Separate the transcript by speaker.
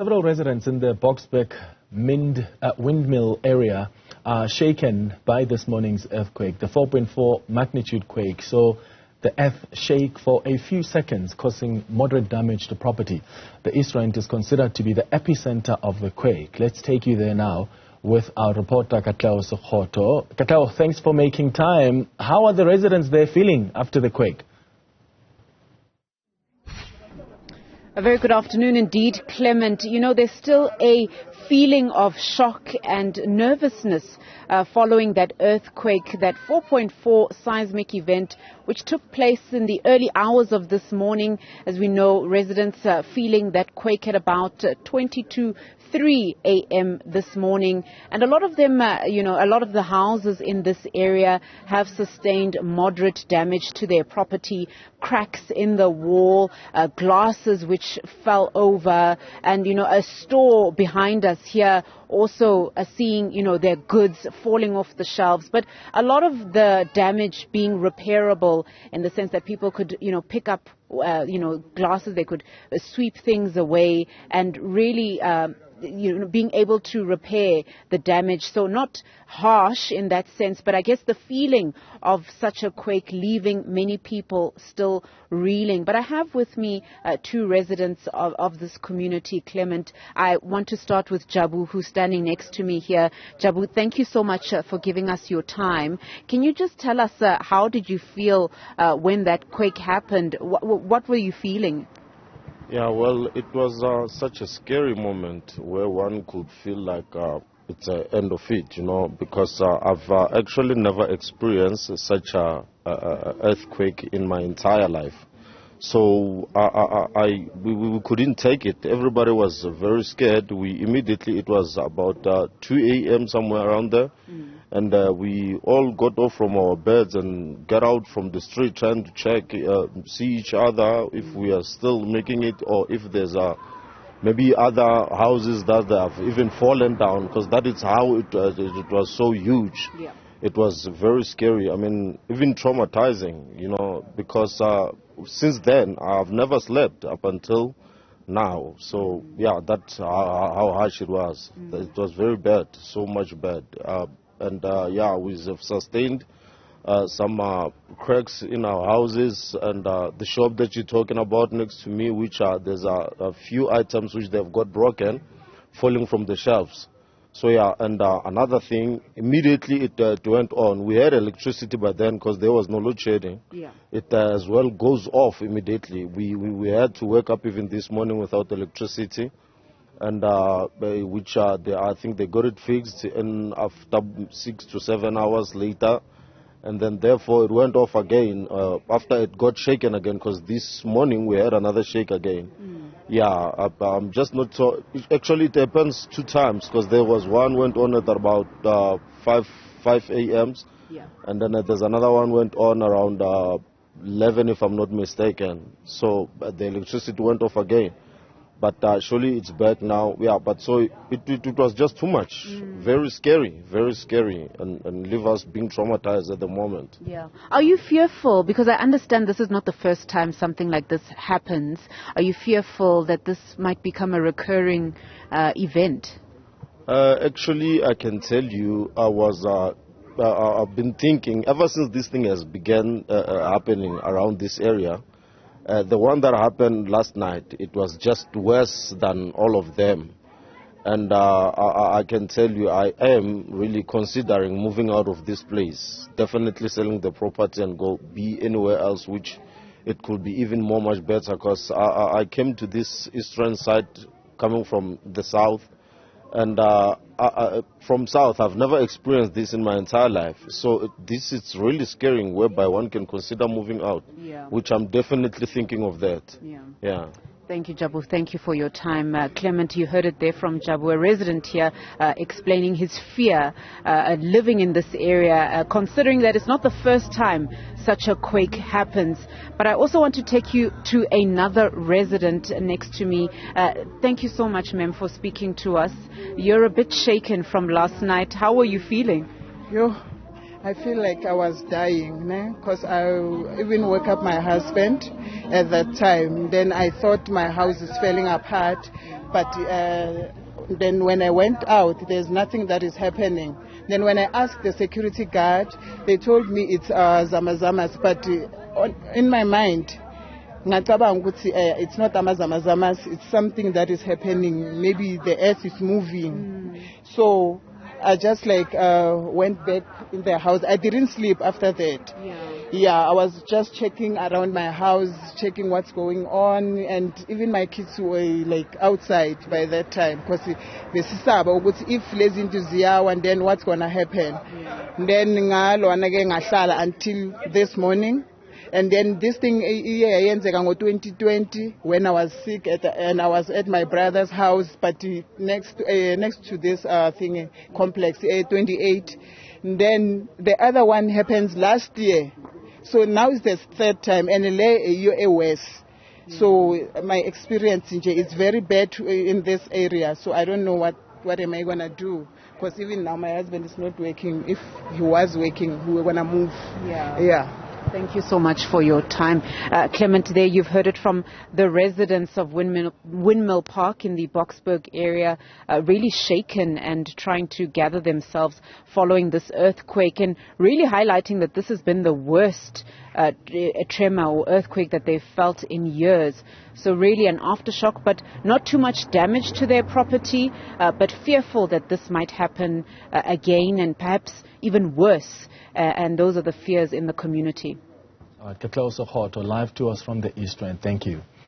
Speaker 1: Several residents in the Boksburg Windmill area are shaken by this morning's earthquake. The 4.4 magnitude quake saw the earth shake for a few seconds, causing moderate damage to property. The East Rand is considered to be the epicenter of the quake. Let's take you there now with our reporter Katleho Sekhotho. Katleho, thanks for making time. How are the residents there feeling after the quake?
Speaker 2: A very good afternoon indeed, Clement. You know, there's still a feeling of shock and nervousness following that earthquake, that 4.4 seismic event, which took place in the early hours of this morning. As we know, residents are feeling that quake at about 22:03 a.m. this morning. And a lot of them, a lot of the houses in this area have sustained moderate damage to their property, cracks in the wall, glasses which fell over, and, a store behind us here also seeing, their goods falling off the shelves. But a lot of the damage being repairable in the sense that people could, pick up, glasses, they could sweep things away and really being able to repair the damage. So not harsh in that sense, but I guess the feeling of such a quake leaving many people still reeling. But I have with me two residents of this community, Clement. I want to start with Jabu, who's standing next to me here. Jabu, thank you so much for giving us your time. Can you just tell us how did you feel when that quake happened? What were you feeling?
Speaker 3: Yeah, well, it was such a scary moment where one could feel like it's the end of it, because I've actually never experienced such a earthquake in my entire life. So we couldn't take it. Everybody was very scared. It was about 2 a.m. somewhere around there. And we all got off from our beds and got out from the street trying to check, see each other if we are still making it, or if there's maybe other houses that have even fallen down, because that is how it was so huge. Yeah. It was very scary. I mean, even traumatizing, because since then I've never slept up until now. So yeah, that's how harsh it was. It was very bad, so much bad. We have sustained some cracks in our houses, and the shop that you're talking about next to me, there's a few items which they've got broken, falling from the shelves. So yeah, and another thing, immediately it went on. We had electricity by then because there was no load shedding. Yeah. It as well goes off immediately. We had to wake up even this morning without electricity. And I think they got it fixed in after 6 to 7 hours later, and then therefore it went off again after it got shaken again, because this morning we had another shake again. Yeah, I'm just not so. Actually, it happens 2 times, because there was one went on at about 5 a.m. Yeah. And then there's another one went on around 11, if I'm not mistaken. So the electricity went off again. But surely it's back now. Yeah, but so it was just too much. Very scary, and leave us being traumatized at the moment. Yeah.
Speaker 2: Are you fearful? Because I understand this is not the first time something like this happens. Are you fearful that this might become a recurring event?
Speaker 3: Actually, I can tell you, I've been thinking ever since this thing has begun happening around this area. The one that happened last night, it was just worse than all of them. And I can tell you, I am really considering moving out of this place. Definitely selling the property and go be anywhere else, which it could be even much better. Because I came to this eastern side coming from the south. And from south, I've never experienced this in my entire life. So this is really scaring, whereby one can consider moving out, which I'm definitely thinking of that. Yeah.
Speaker 2: Thank you, Jabu. Thank you for your time. Clement, you heard it there from Jabu, a resident here, explaining his fear living in this area, considering that it's not the first time such a quake happens. But I also want to take you to another resident next to me. Thank you so much, ma'am, for speaking to us. You're a bit shaken from last night. How were you feeling?
Speaker 4: I feel like I was dying, because I even woke up my husband at that time. Then I thought my house is falling apart, But then when I went out, there's nothing that is happening. Then when I asked the security guard, they told me it's zamazamas. But in my mind, it's not zamazamas. It's something that is happening. Maybe the earth is moving. So I just went back in the house. I didn't sleep after that. Yeah, I was just checking around my house, checking what's going on, and even my kids were outside by that time because if les into Ziyawa, and then what's gonna happen? Then until this morning. And then this thing, 2020, when I was sick and I was at my brother's house, but next to this complex, 28. Then the other one happens last year. So now it's the third time, and a year worse. So my experience is very bad in this area. So I don't know what am I gonna do? Because even now my husband is not working. If he was working, we were gonna move. Yeah.
Speaker 2: Thank you so much for your time. Clement, there you've heard it from the residents of Windmill Park in the Boksburg area, really shaken and trying to gather themselves following this earthquake, and really highlighting that this has been the worst tremor or earthquake that they've felt in years. So really an aftershock, but not too much damage to their property, but fearful that this might happen again and perhaps even worse. And those are the fears in the community.
Speaker 1: Katleho, Sekhotho, live to us from the East End. Thank you.